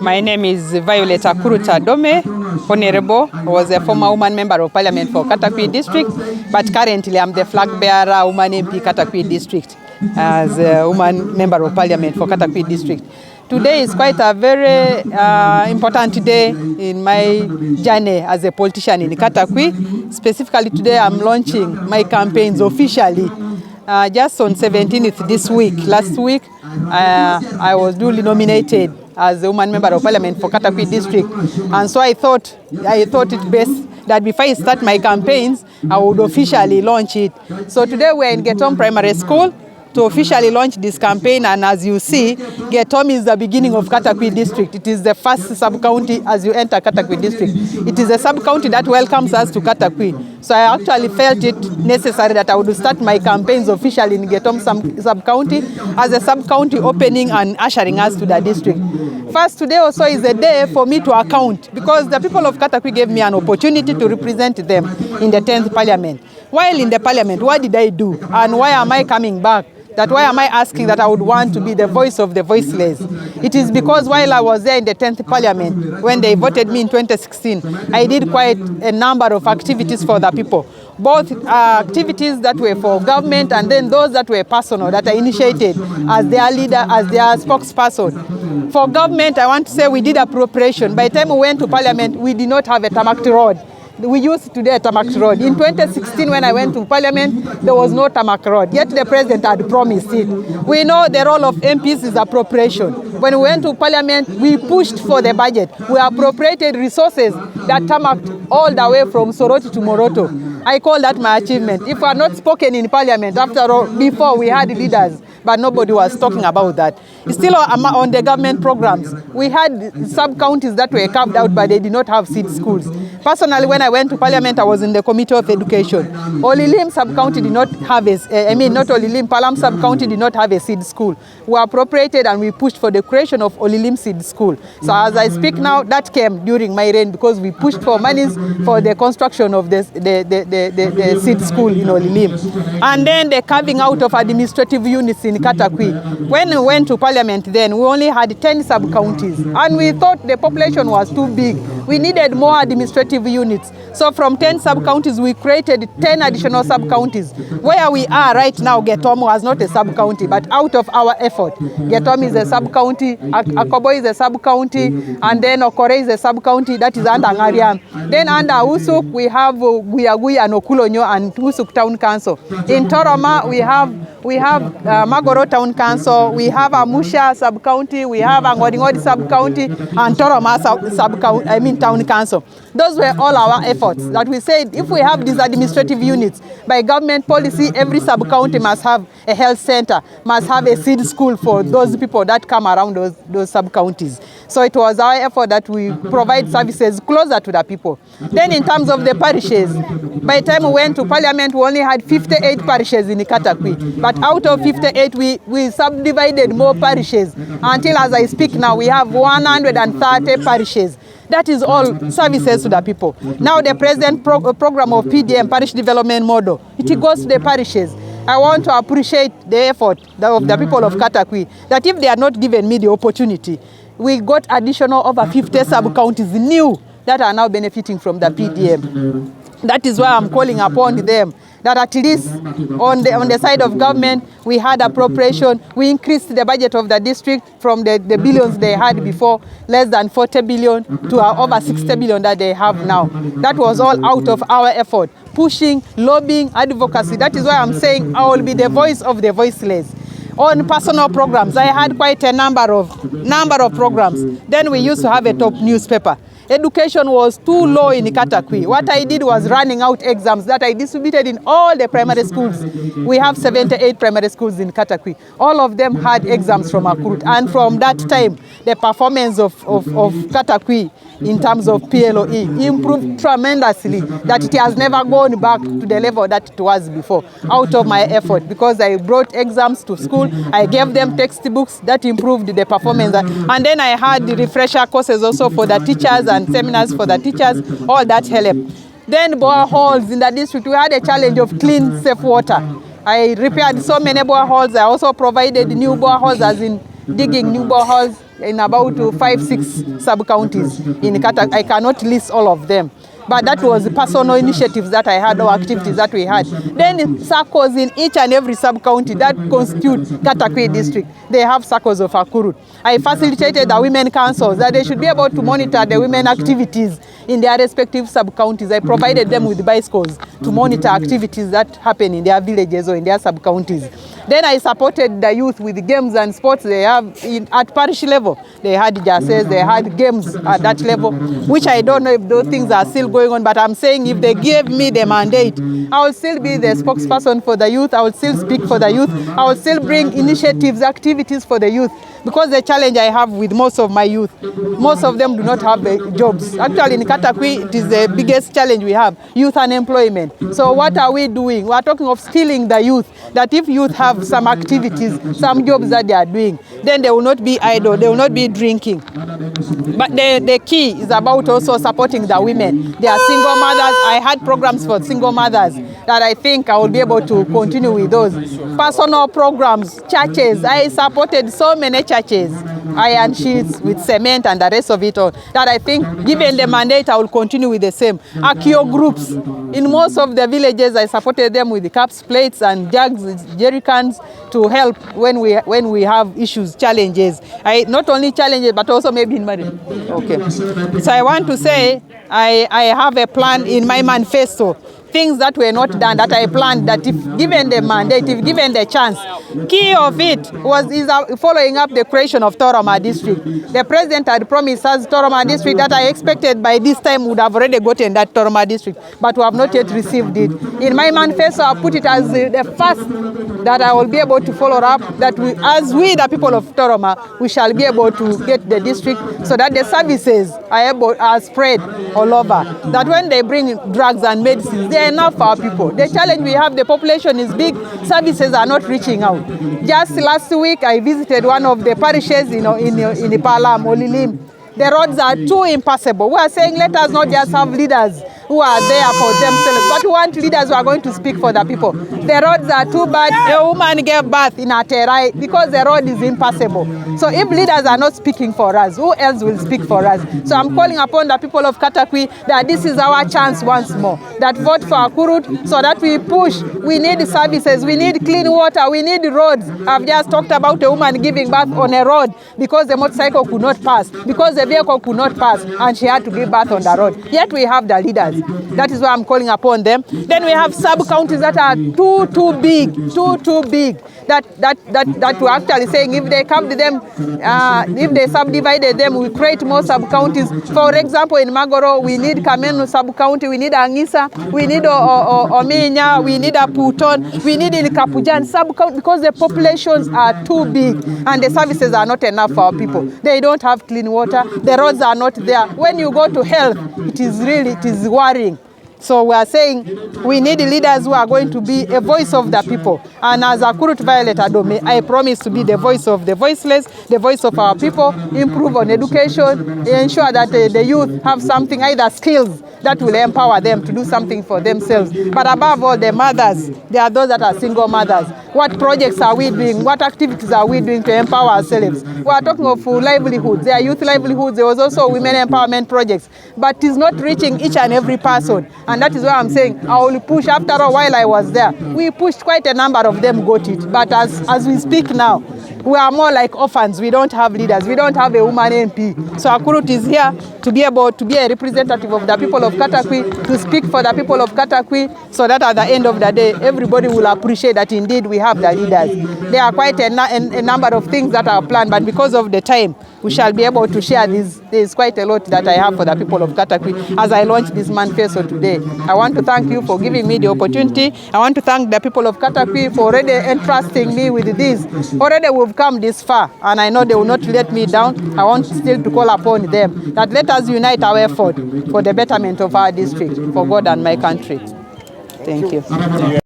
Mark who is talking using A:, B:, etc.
A: My name is Violet Akurut Adome, Honorable. I was a former woman member of parliament for Katakwi district, but currently I'm the flag bearer woman MP Katakwi district as a woman member of parliament for Katakwi district. Today is quite a very important day in my journey as a politician in Katakwi. Specifically today I'm launching my campaigns officially. Just on 17th this week, last week, I was duly nominated as a woman member of parliament for Katakwi district. And so I thought it best that before I start my campaigns, I would officially launch it. So today we're in Getom Primary School to officially launch this campaign, and as you see, Getom is the beginning of Katakwi district. It is the first sub-county as you enter Katakwi district. It is a sub-county that welcomes us to Katakwi. So I actually felt it necessary that I would start my campaigns officially in Getom sub-county as a sub-county opening and ushering us to the district. First, today also is a day for me to account because the people of Katakwi gave me an opportunity to represent them in the 10th parliament. While in the parliament, what did I do? And why am I coming back? Why am I asking that I would want to be the voice of the voiceless? It is because while I was there in the 10th parliament, when they voted me in 2016, I did quite a number of activities for the people. Both activities that were for government and then those that were personal, that I initiated as their leader, as their spokesperson. For government, I want to say we did appropriation. By the time we went to parliament, we did not have a tarmac road. We used today a tarmac road. In 2016, when I went to parliament, there was no tarmac road, yet the president had promised it. We know the role of MPs is appropriation. When we went to parliament, we pushed for the budget. We appropriated resources that tarmacked all the way from Soroti to Moroto. I call that my achievement. If we had not spoken in parliament, after all, before we had leaders, but nobody was talking about that. Still on the government programs, we had sub-counties that were carved out, but they did not have seed schools. Personally, when I went to parliament, I was in the Committee of Education. Olilim sub-county did not have not Olilim, Palam sub-county did not have a seed school. We appropriated and we pushed for the creation of Olilim seed school. So as I speak now, that came during my reign because we pushed for monies for the construction of the seed school in Olilim. And then the carving out of administrative units in Katakwi. When we went to parliament then, we only had 10 sub-counties. And we thought the population was too big. We needed more administrative units. So from 10 sub-counties, we created 10 additional sub-counties. Where we are right now, Getom was not a sub-county, but out of our effort. Getom is a sub-county, Akobo is a sub-county, and then Okore is a sub-county that is under Ngariam. Then under Usuk, we have Guyagui and Okulonyo and Usuk Town Council. In Toroma, we have Magoro Town Council, we have Amusha sub-county, we have Angodingodi sub-county, and Toroma Town Council. Those were all our efforts that we said if we have these administrative units, by government policy, every sub-county must have a health center, must have a seed school for those people that come around those sub-counties. So it was our effort that we provide services closer to the people. Then in terms of the parishes, by the time we went to parliament, we only had 58 parishes in Katakwi. But out of 58, we subdivided more parishes. Until as I speak now, we have 130 parishes. That is all services to the people. Now the present program of PDM, Parish Development Model, it goes to the parishes. I want to appreciate the effort of the people of Katakwi, that if they had not given me the opportunity, we got additional over 50 sub-counties new that are now benefiting from the PDM. That is why I'm calling upon them that at least on the side of government, we had appropriation. We increased the budget of the district from the billions they had before, less than 40 billion, to over 60 billion that they have now. That was all out of our effort, pushing, lobbying, advocacy. That is why I'm saying I will be the voice of the voiceless. On personal programs, I had quite a number of programs. Then we used to have a top newspaper. Education was too low in Katakwi. What I did was running out exams that I distributed in all the primary schools. We have 78 primary schools in Katakwi. All of them had exams from Akurut. And from that time, the performance of Katakwi in terms of PLOE improved tremendously, that it has never gone back to the level that it was before, out of my effort, because I brought exams to school, I gave them textbooks that improved the performance, and then I had the refresher courses also for the teachers and seminars for the teachers, all that helped. Then boreholes in the district, we had a challenge of clean, safe water. I repaired so many boreholes. I also provided new boreholes, as in digging new boreholes in about 5-6 sub-counties in Katakwi. I cannot list all of them. But that was the personal initiatives that I had or activities that we had. Then circles in each and every sub-county that constitute Katakwi district. They have circles of Akurut. I facilitated the women councils that they should be able to monitor the women activities in their respective sub-counties. I provided them with bicycles to monitor activities that happen in their villages or in their sub-counties. Then I supported the youth with games and sports they have at parish level. They had jerseys, they had games at that level, which I don't know if those things are still going on, but I'm saying if they gave me the mandate, I will still be the spokesperson for the youth, I will still speak for the youth, I will still bring initiatives, activities for the youth. Because the challenge I have with most of my youth, most of them do not have jobs. Actually, in Katakwi, it is the biggest challenge we have, youth unemployment. So what are we doing? We are talking of skilling the youth, that if youth have some activities, some jobs that they are doing, then they will not be idle, they will not be drinking. But the key is about also supporting the women. They are single mothers. I had programs for single mothers that I think I will be able to continue with those. Personal programs, churches. I supported so many churches, iron sheets with cement and the rest of it all, that I think given the mandate I will continue with the same. Akio groups. In most of the villages I supported them with the cups, plates and jugs, jerry cans to help when we have issues, challenges. Not only challenges but also maybe in marriage. Okay. So I want to say I have a plan in my manifesto. Things that were not done that I planned, that if given the mandate, if given the chance, key of it is following up the creation of Toroma district. The president had promised us Toroma district that I expected by this time would have already gotten that Toroma district, but we have not yet received it. In my manifesto, I put it as the first that I will be able to follow up, that as we, the people of Toroma, we shall be able to get the district so that the services are spread all over. That when they bring drugs and medicines, they are enough for our people. The challenge we have, the population is big, services are not reaching out. Just last week, I visited one of the parishes in Ipalam, Olilim. The roads are too impassable. We are saying let us not just have leaders who are there for themselves, but we want leaders who are going to speak for the people. The roads are too bad. A woman gave birth in Aterai because the road is impassable. So if leaders are not speaking for us, who else will speak for us? So I'm calling upon the people of Katakwi that this is our chance once more, that vote for Akurut so that we push. We need services, we need clean water, we need roads. I've just talked about a woman giving birth on a road because the motorcycle could not pass, because the vehicle could not pass, and she had to give birth on the road. Yet we have the leaders. That is why I'm calling upon them. Then we have sub-counties that are too big, that we're actually saying if they come to them, if they subdivided them, we create more sub-counties. For example, in Magoro, we need Kamenu sub-county, we need Angisa, we need Ominya, we need Aputon, we need in Kapujan sub-county, because the populations are too big and the services are not enough for our people. They don't have clean water, the roads are not there. When you go to health, it is worrying. So we are saying we need leaders who are going to be a voice of the people. And as Akurut Violet Adome, I promise to be the voice of the voiceless, the voice of our people, improve on education, ensure that the youth have something, either skills that will empower them to do something for themselves. But above all, the mothers, there are those that are single mothers. What projects are we doing? What activities are we doing to empower ourselves? We are talking of livelihoods. There are youth livelihoods. There was also women empowerment projects. But it's not reaching each and every person. And that is why I'm saying I will push. After a while I was there, we pushed, quite a number of them got it. But as we speak now, we are more like orphans. We don't have leaders. We don't have a woman MP. So Akurut is here to be able to be a representative of the people of Katakwi, to speak for the people of Katakwi, so that at the end of the day, everybody will appreciate that indeed we have the leaders. There are quite a number of things that are planned, but because of the time, we shall be able to share this. There is quite a lot that I have for the people of Katakwi as I launch this manifesto today. I want to thank you for giving me the opportunity. I want to thank the people of Katakwi for already entrusting me with this. Already we've come this far, and I know they will not let me down. I want still to call upon them that let us unite our effort for the betterment of our district, for God and my country. Thank you.